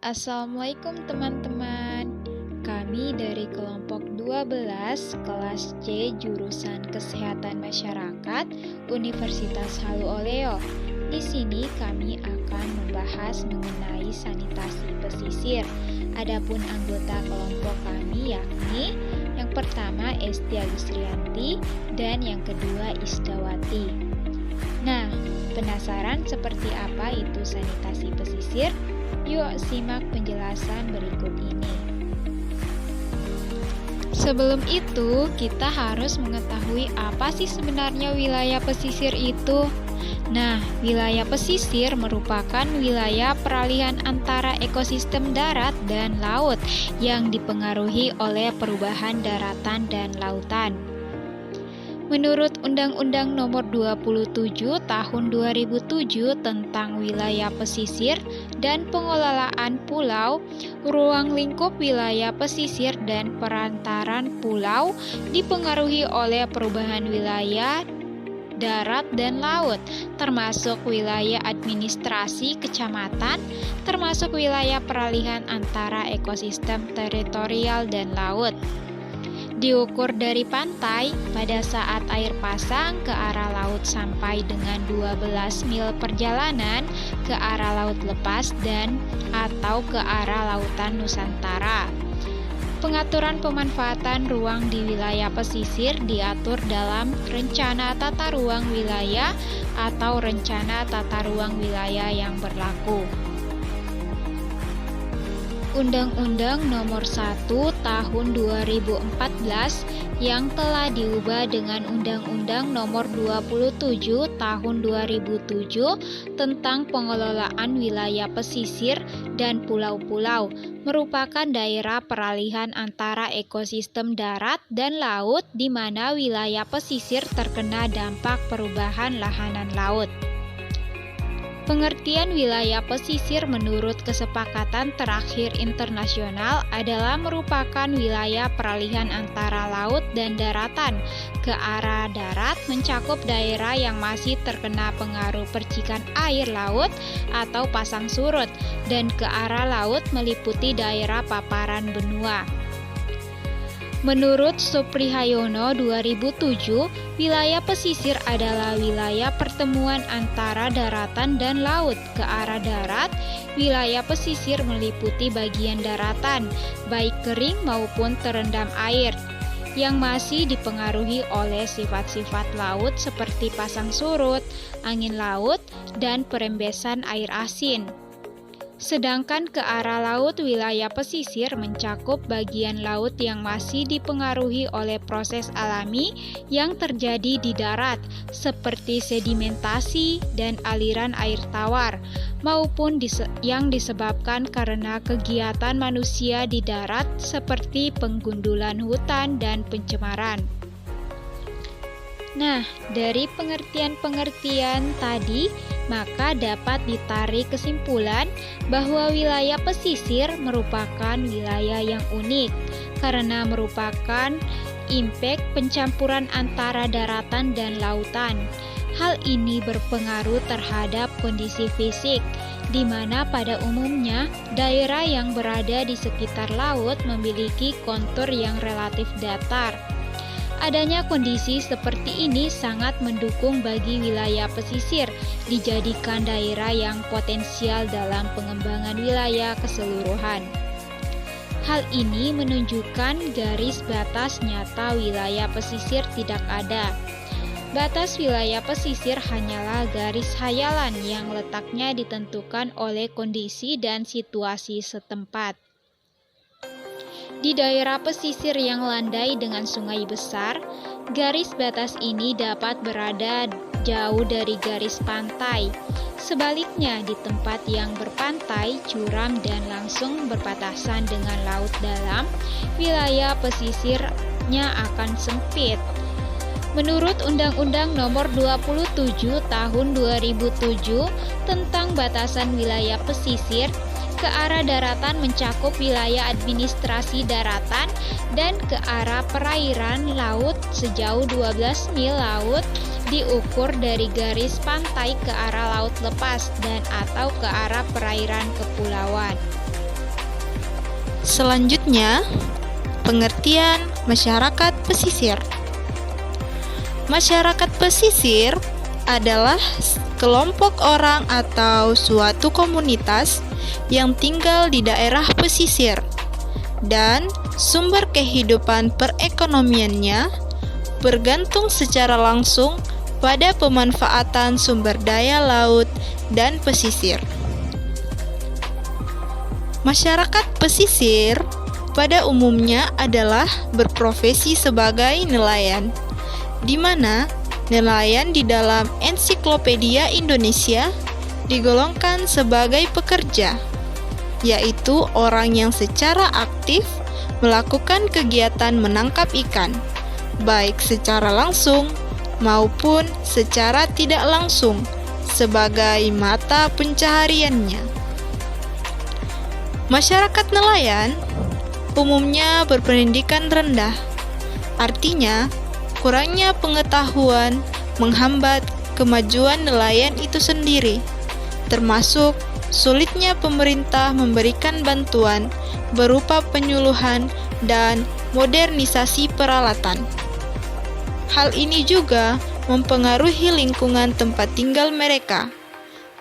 Assalamualaikum teman-teman. Kami dari kelompok 12 kelas C jurusan Kesehatan Masyarakat Universitas Halu Oleo. Di sini kami akan membahas mengenai sanitasi pesisir. Adapun anggota kelompok kami yakni yang pertama Esti Agusrianti dan yang kedua Isdawati. Nah, penasaran seperti apa itu sanitasi pesisir? Yuk simak penjelasan berikut ini. Sebelum itu, kita harus mengetahui apa sih sebenarnya wilayah pesisir itu. Nah, wilayah pesisir merupakan wilayah peralihan antara ekosistem darat dan laut yang dipengaruhi oleh perubahan daratan dan lautan. Menurut Undang-Undang Nomor 27 Tahun 2007 tentang Wilayah Pesisir dan Pengelolaan Pulau, ruang lingkup wilayah pesisir dan perantaran pulau dipengaruhi oleh perubahan wilayah darat dan laut, termasuk wilayah administrasi kecamatan, termasuk wilayah peralihan antara ekosistem teritorial dan laut. Diukur dari pantai pada saat air pasang ke arah laut sampai dengan 12 mil perjalanan ke arah laut lepas dan atau ke arah lautan Nusantara. Pengaturan pemanfaatan ruang di wilayah pesisir diatur dalam Rencana Tata Ruang Wilayah atau Rencana Tata Ruang Wilayah yang berlaku. Undang-Undang Nomor 1 Tahun 2014 yang telah diubah dengan Undang-Undang Nomor 27 Tahun 2007 tentang pengelolaan wilayah pesisir dan pulau-pulau merupakan daerah peralihan antara ekosistem darat dan laut di mana wilayah pesisir terkena dampak perubahan lahanan laut. Pengertian wilayah pesisir menurut kesepakatan terakhir internasional adalah merupakan wilayah peralihan antara laut dan daratan. Ke arah darat mencakup daerah yang masih terkena pengaruh percikan air laut atau pasang surut, dan ke arah laut meliputi daerah paparan benua. Menurut Suprihayono 2007, wilayah pesisir adalah wilayah pertemuan antara daratan dan laut. Ke arah darat, wilayah pesisir meliputi bagian daratan, baik kering maupun terendam air, yang masih dipengaruhi oleh sifat-sifat laut seperti pasang surut, angin laut, dan perembesan air asin. Sedangkan ke arah laut, wilayah pesisir mencakup bagian laut yang masih dipengaruhi oleh proses alami yang terjadi di darat, seperti sedimentasi dan aliran air tawar, maupun yang disebabkan karena kegiatan manusia di darat seperti penggundulan hutan dan pencemaran. Nah, dari pengertian-pengertian tadi, maka dapat ditarik kesimpulan bahwa wilayah pesisir merupakan wilayah yang unik karena merupakan impact pencampuran antara daratan dan lautan. Hal ini berpengaruh terhadap kondisi fisik, di mana pada umumnya daerah yang berada di sekitar laut memiliki kontur yang relatif datar. Adanya kondisi seperti ini sangat mendukung bagi wilayah pesisir dijadikan daerah yang potensial dalam pengembangan wilayah keseluruhan. Hal ini menunjukkan garis batas nyata wilayah pesisir tidak ada. Batas wilayah pesisir hanyalah garis hayalan yang letaknya ditentukan oleh kondisi dan situasi setempat. Di daerah pesisir yang landai dengan sungai besar, garis batas ini dapat berada jauh dari garis pantai. Sebaliknya, di tempat yang berpantai, curam, dan langsung berbatasan dengan laut dalam, wilayah pesisirnya akan sempit. Menurut Undang-Undang Nomor 27 Tahun 2007 tentang batasan wilayah pesisir, ke arah daratan mencakup wilayah administrasi daratan dan ke arah perairan laut sejauh 12 mil laut diukur dari garis pantai ke arah laut lepas dan atau ke arah perairan kepulauan. Selanjutnya, pengertian masyarakat pesisir. Masyarakat pesisir adalah kelompok orang atau suatu komunitas yang tinggal di daerah pesisir dan sumber kehidupan perekonomiannya bergantung secara langsung pada pemanfaatan sumber daya laut dan pesisir. Masyarakat pesisir pada umumnya adalah berprofesi sebagai nelayan, di mana nelayan di dalam Ensiklopedia Indonesia digolongkan sebagai pekerja, yaitu orang yang secara aktif melakukan kegiatan menangkap ikan, baik secara langsung maupun secara tidak langsung sebagai mata pencahariannya. Masyarakat nelayan umumnya berpendidikan rendah, artinya kurangnya pengetahuan menghambat kemajuan nelayan itu sendiri, termasuk sulitnya pemerintah memberikan bantuan berupa penyuluhan dan modernisasi peralatan. Hal ini juga mempengaruhi lingkungan tempat tinggal mereka,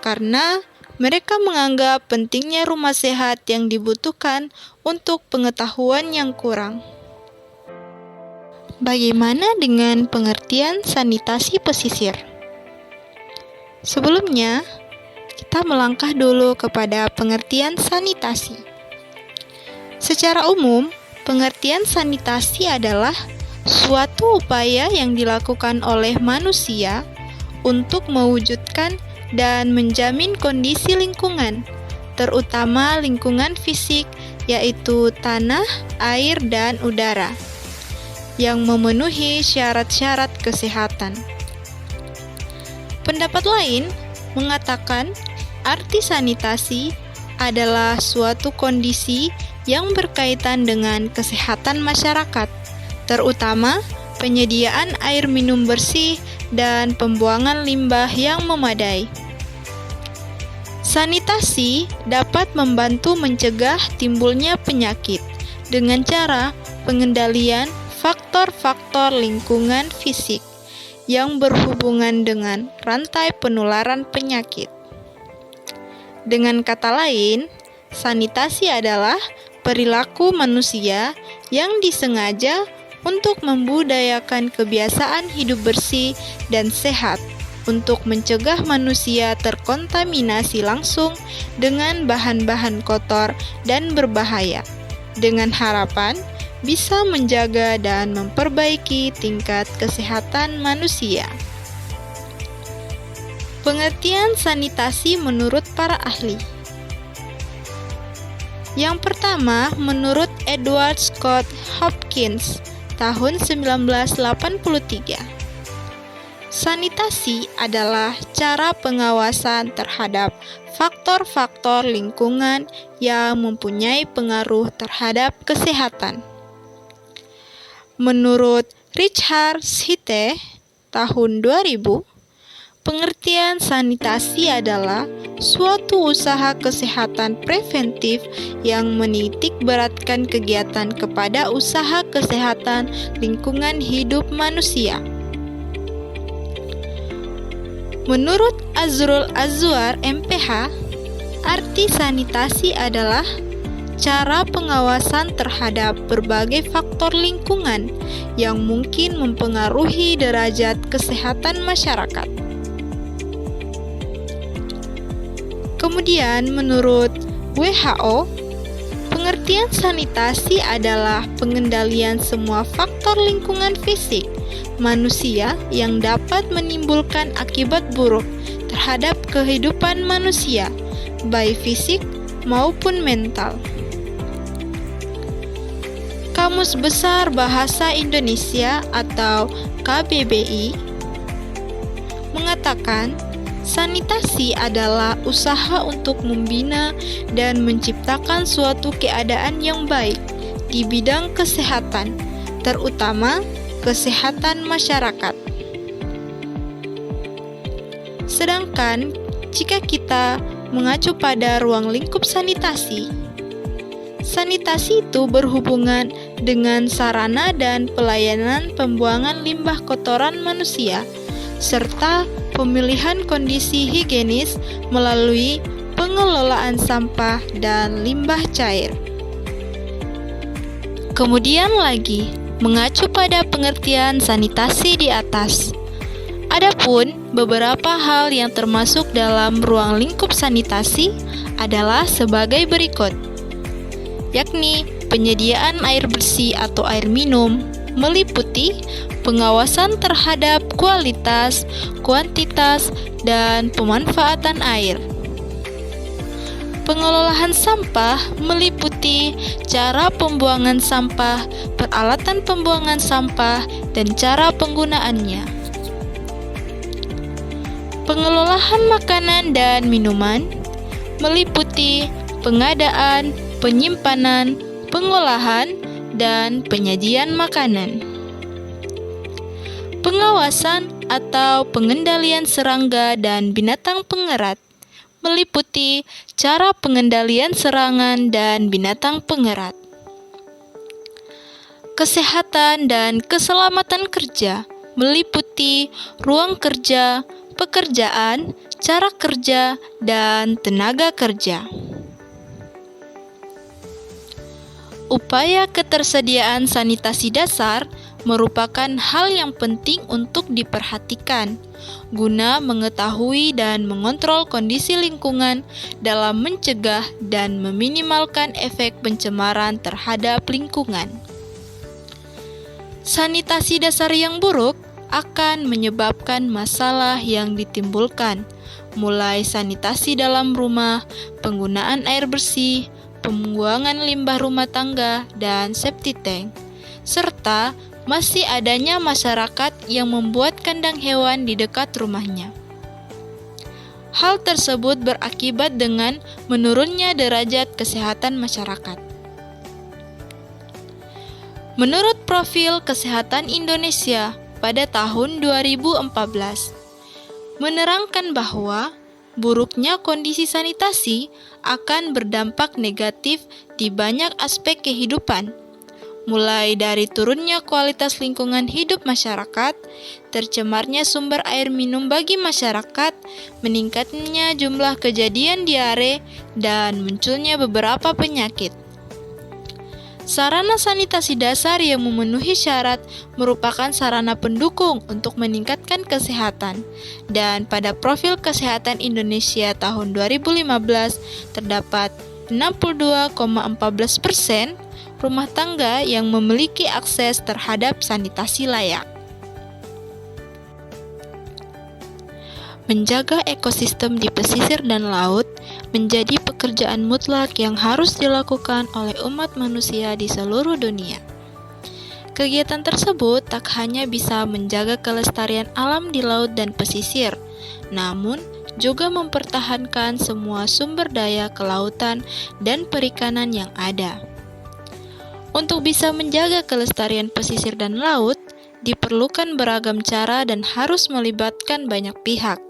karena mereka menganggap pentingnya rumah sehat yang dibutuhkan untuk pengetahuan yang kurang. Bagaimana dengan pengertian sanitasi pesisir? Sebelumnya, kita melangkah dulu kepada pengertian sanitasi. Secara umum, pengertian sanitasi adalah suatu upaya yang dilakukan oleh manusia untuk mewujudkan dan menjamin kondisi lingkungan, terutama lingkungan fisik, yaitu tanah, air, dan udara, yang memenuhi syarat-syarat kesehatan. Pendapat lain mengatakan arti sanitasi adalah suatu kondisi yang berkaitan dengan kesehatan masyarakat, terutama penyediaan air minum bersih dan pembuangan limbah yang memadai. Sanitasi dapat membantu mencegah timbulnya penyakit dengan cara pengendalian faktor-faktor lingkungan fisik yang berhubungan dengan rantai penularan penyakit. Dengan kata lain, sanitasi adalah perilaku manusia yang disengaja untuk membudayakan kebiasaan hidup bersih dan sehat untuk mencegah manusia terkontaminasi langsung dengan bahan-bahan kotor dan berbahaya, dengan harapan bisa menjaga dan memperbaiki tingkat kesehatan manusia. Pengertian sanitasi menurut para ahli. Yang pertama, menurut Edward Scott Hopkins, tahun 1983. Sanitasi adalah cara pengawasan terhadap faktor-faktor lingkungan yang mempunyai pengaruh terhadap kesehatan. Menurut Richard Schite, tahun 2000, pengertian sanitasi adalah suatu usaha kesehatan preventif yang menitik beratkan kegiatan kepada usaha kesehatan lingkungan hidup manusia. Menurut Azrul Azwar, MPH, arti sanitasi adalah cara pengawasan terhadap berbagai faktor lingkungan yang mungkin mempengaruhi derajat kesehatan masyarakat. Kemudian, menurut WHO, pengertian sanitasi adalah pengendalian semua faktor lingkungan fisik manusia yang dapat menimbulkan akibat buruk terhadap kehidupan manusia, baik fisik maupun mental. Kamus Besar Bahasa Indonesia atau KBBI mengatakan, sanitasi adalah usaha untuk membina dan menciptakan suatu keadaan yang baik di bidang kesehatan, terutama kesehatan masyarakat. Sedangkan jika kita mengacu pada ruang lingkup sanitasi, Sanitasi itu berhubungan dengan sarana dan pelayanan pembuangan limbah kotoran manusia, serta pemilihan kondisi higienis melalui pengelolaan sampah dan limbah cair. Kemudian lagi, mengacu pada pengertian sanitasi di atas. Adapun beberapa hal yang termasuk dalam ruang lingkup sanitasi adalah sebagai berikut, yakni penyediaan air bersih atau air minum, meliputi pengawasan terhadap kualitas, kuantitas, dan pemanfaatan air. Pengelolaan sampah meliputi cara pembuangan sampah, peralatan pembuangan sampah, dan cara penggunaannya. Pengelolaan makanan dan minuman meliputi pengadaan, penyimpanan, pengolahan, dan penyajian makanan. Pengawasan atau pengendalian serangga dan binatang pengerat meliputi cara pengendalian serangan dan binatang pengerat. Kesehatan dan keselamatan kerja meliputi ruang kerja, pekerjaan, cara kerja, dan tenaga kerja. Upaya ketersediaan sanitasi dasar merupakan hal yang penting untuk diperhatikan guna mengetahui dan mengontrol kondisi lingkungan dalam mencegah dan meminimalkan efek pencemaran terhadap lingkungan. Sanitasi dasar yang buruk akan menyebabkan masalah yang ditimbulkan, mulai sanitasi dalam rumah, penggunaan air bersih, pembuangan limbah rumah tangga, dan septic tank, serta masih adanya masyarakat yang membuat kandang hewan di dekat rumahnya. Hal tersebut berakibat dengan menurunnya derajat kesehatan masyarakat. Menurut Profil Kesehatan Indonesia pada tahun 2014, menerangkan bahwa buruknya kondisi sanitasi akan berdampak negatif di banyak aspek kehidupan, mulai dari turunnya kualitas lingkungan hidup masyarakat, tercemarnya sumber air minum bagi masyarakat, meningkatnya jumlah kejadian diare, dan munculnya beberapa penyakit. Sarana sanitasi dasar yang memenuhi syarat merupakan sarana pendukung untuk meningkatkan kesehatan, dan pada Profil Kesehatan Indonesia tahun 2015 terdapat 62,14% rumah tangga yang memiliki akses terhadap sanitasi layak. Menjaga ekosistem di pesisir dan laut menjadi pekerjaan mutlak yang harus dilakukan oleh umat manusia di seluruh dunia. Kegiatan tersebut tak hanya bisa menjaga kelestarian alam di laut dan pesisir, namun juga mempertahankan semua sumber daya kelautan dan perikanan yang ada. Untuk bisa menjaga kelestarian pesisir dan laut, diperlukan beragam cara dan harus melibatkan banyak pihak.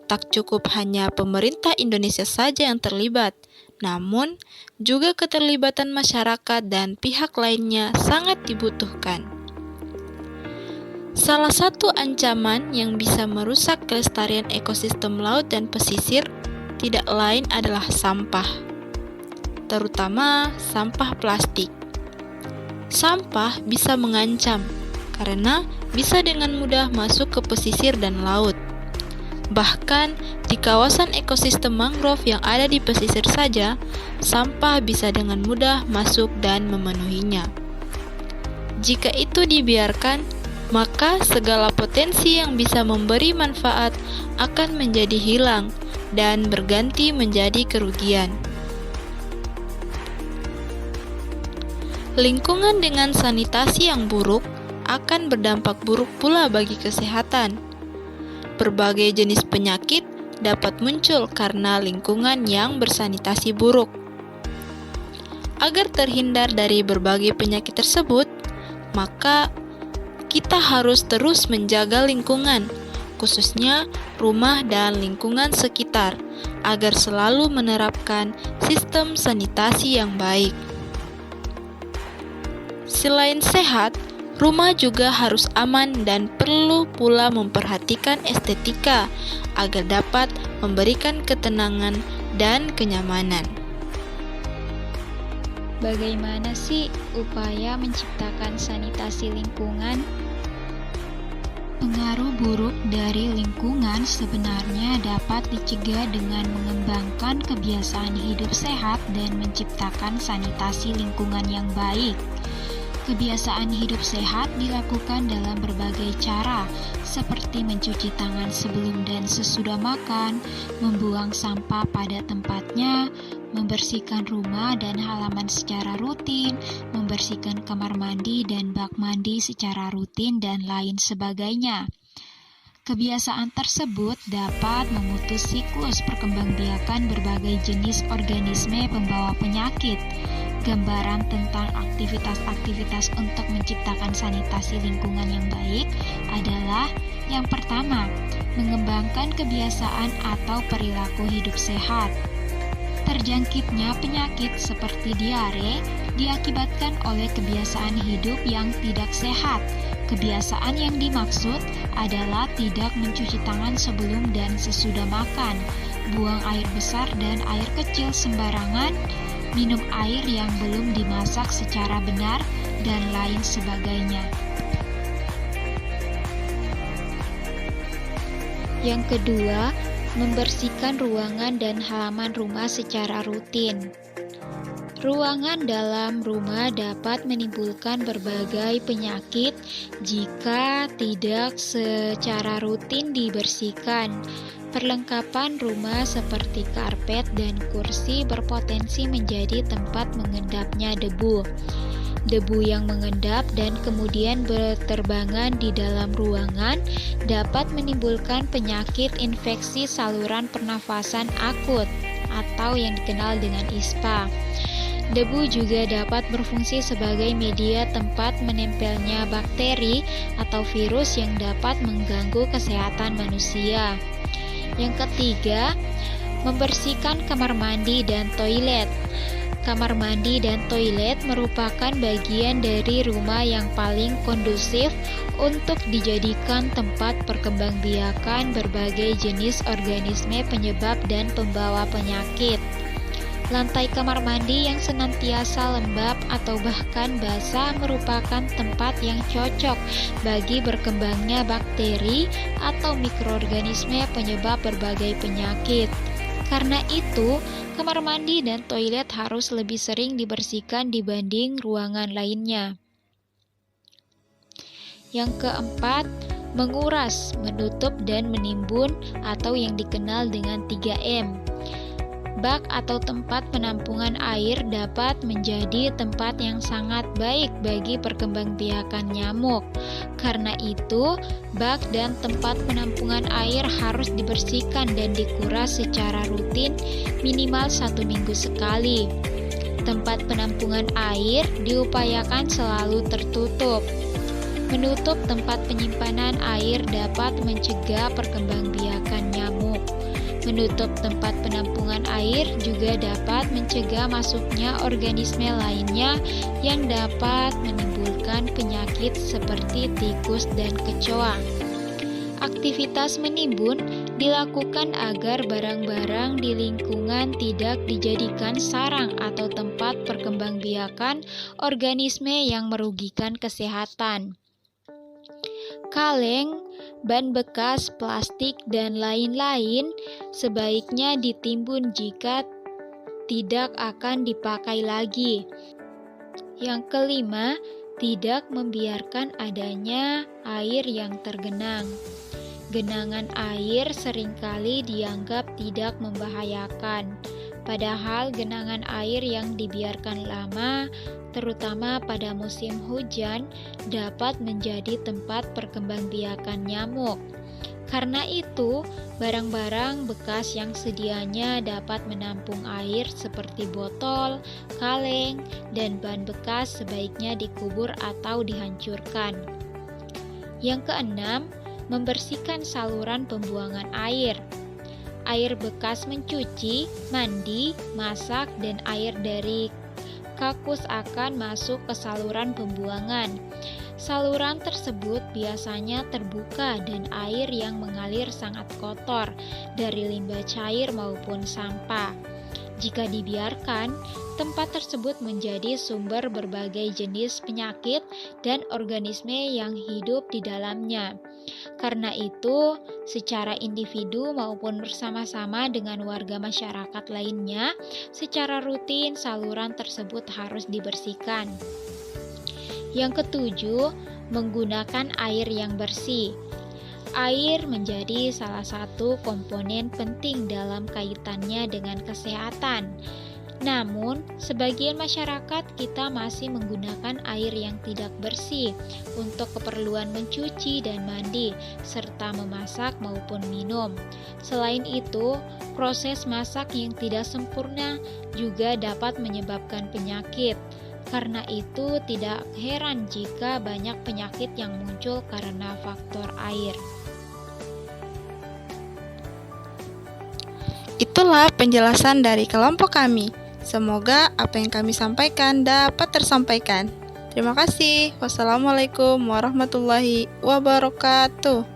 Tak cukup hanya pemerintah Indonesia saja yang terlibat, namun juga keterlibatan masyarakat dan pihak lainnya sangat dibutuhkan. Salah satu ancaman yang bisa merusak kelestarian ekosistem laut dan pesisir tidak lain adalah sampah, terutama sampah plastik. Sampah bisa mengancam karena bisa dengan mudah masuk ke pesisir dan laut. Bahkan di kawasan ekosistem mangrove yang ada di pesisir saja, sampah bisa dengan mudah masuk dan memenuhinya. Jika itu dibiarkan, maka segala potensi yang bisa memberi manfaat akan menjadi hilang dan berganti menjadi kerugian. Lingkungan dengan sanitasi yang buruk akan berdampak buruk pula bagi kesehatan. Berbagai jenis penyakit dapat muncul karena lingkungan yang bersanitasi buruk. Agar terhindar dari berbagai penyakit tersebut, maka kita harus terus menjaga lingkungan, khususnya rumah dan lingkungan sekitar, agar selalu menerapkan sistem sanitasi yang baik. Selain sehat, rumah juga harus aman dan perlu pula memperhatikan estetika agar dapat memberikan ketenangan dan kenyamanan. Bagaimana sih upaya menciptakan sanitasi lingkungan? Pengaruh buruk dari lingkungan sebenarnya dapat dicegah dengan mengembangkan kebiasaan hidup sehat dan menciptakan sanitasi lingkungan yang baik. Kebiasaan hidup sehat dilakukan dalam berbagai cara, seperti mencuci tangan sebelum dan sesudah makan, membuang sampah pada tempatnya, membersihkan rumah dan halaman secara rutin, membersihkan kamar mandi dan bak mandi secara rutin, dan lain sebagainya. Kebiasaan tersebut dapat memutus siklus perkembangbiakan berbagai jenis organisme pembawa penyakit. Gambaran tentang aktivitas-aktivitas untuk menciptakan sanitasi lingkungan yang baik adalah: yang pertama, mengembangkan kebiasaan atau perilaku hidup sehat. Terjangkitnya penyakit seperti diare diakibatkan oleh kebiasaan hidup yang tidak sehat. Kebiasaan yang dimaksud adalah tidak mencuci tangan sebelum dan sesudah makan, buang air besar dan air kecil sembarangan, minum air yang belum dimasak secara benar, dan lain sebagainya. Yang kedua, membersihkan ruangan dan halaman rumah secara rutin. Ruangan dalam rumah dapat menimbulkan berbagai penyakit jika tidak secara rutin dibersihkan. Perlengkapan rumah seperti karpet dan kursi berpotensi menjadi tempat mengendapnya debu. Debu yang mengendap dan kemudian berterbangan di dalam ruangan dapat menimbulkan penyakit infeksi saluran pernafasan akut atau yang dikenal dengan ISPA. Debu juga dapat berfungsi sebagai media tempat menempelnya bakteri atau virus yang dapat mengganggu kesehatan manusia. Yang ketiga, membersihkan kamar mandi dan toilet. Kamar mandi dan toilet merupakan bagian dari rumah yang paling kondusif untuk dijadikan tempat perkembangbiakan berbagai jenis organisme penyebab dan pembawa penyakit. Lantai kamar mandi yang senantiasa lembab atau bahkan basah merupakan tempat yang cocok bagi berkembangnya bakteri atau mikroorganisme penyebab berbagai penyakit. Karena itu, kamar mandi dan toilet harus lebih sering dibersihkan dibanding ruangan lainnya. Yang keempat, menguras, menutup, dan menimbun atau yang dikenal dengan 3M. Bak atau tempat penampungan air dapat menjadi tempat yang sangat baik bagi perkembangbiakan nyamuk. Karena itu, bak dan tempat penampungan air harus dibersihkan dan dikuras secara rutin minimal 1 minggu sekali. Tempat penampungan air diupayakan selalu tertutup. Menutup tempat penyimpanan air dapat mencegah perkembangbiakan nyamuk. Menutup tempat penampungan air juga dapat mencegah masuknya organisme lainnya yang dapat menimbulkan penyakit seperti tikus dan kecoa. Aktivitas menimbun dilakukan agar barang-barang di lingkungan tidak dijadikan sarang atau tempat perkembangbiakan organisme yang merugikan kesehatan. Kaleng, ban bekas, plastik, dan lain-lain sebaiknya ditimbun jika tidak akan dipakai lagi. Yang kelima, tidak membiarkan adanya air yang tergenang. Genangan air seringkali dianggap tidak membahayakan, padahal genangan air yang dibiarkan lama, terutama pada musim hujan, dapat menjadi tempat perkembangbiakan nyamuk. Karena itu, barang-barang bekas yang sedianya dapat menampung air seperti botol, kaleng, dan ban bekas sebaiknya dikubur atau dihancurkan. Yang keenam, membersihkan saluran pembuangan air. Air bekas mencuci, mandi, masak, dan air dari kakus akan masuk ke saluran pembuangan. Saluran tersebut biasanya terbuka dan air yang mengalir sangat kotor dari limbah cair maupun sampah. Jika dibiarkan, tempat tersebut menjadi sumber berbagai jenis penyakit dan organisme yang hidup di dalamnya. Karena itu, secara individu maupun bersama-sama dengan warga masyarakat lainnya, secara rutin saluran tersebut harus dibersihkan. Yang ketujuh, menggunakan air yang bersih. Air menjadi salah satu komponen penting dalam kaitannya dengan kesehatan. Namun, sebagian masyarakat kita masih menggunakan air yang tidak bersih untuk keperluan mencuci dan mandi, serta memasak maupun minum. Selain itu, proses masak yang tidak sempurna juga dapat menyebabkan penyakit. Karena itu, tidak heran jika banyak penyakit yang muncul karena faktor air. Itulah penjelasan dari kelompok kami. Semoga apa yang kami sampaikan dapat tersampaikan. Terima kasih. Wassalamualaikum warahmatullahi wabarakatuh.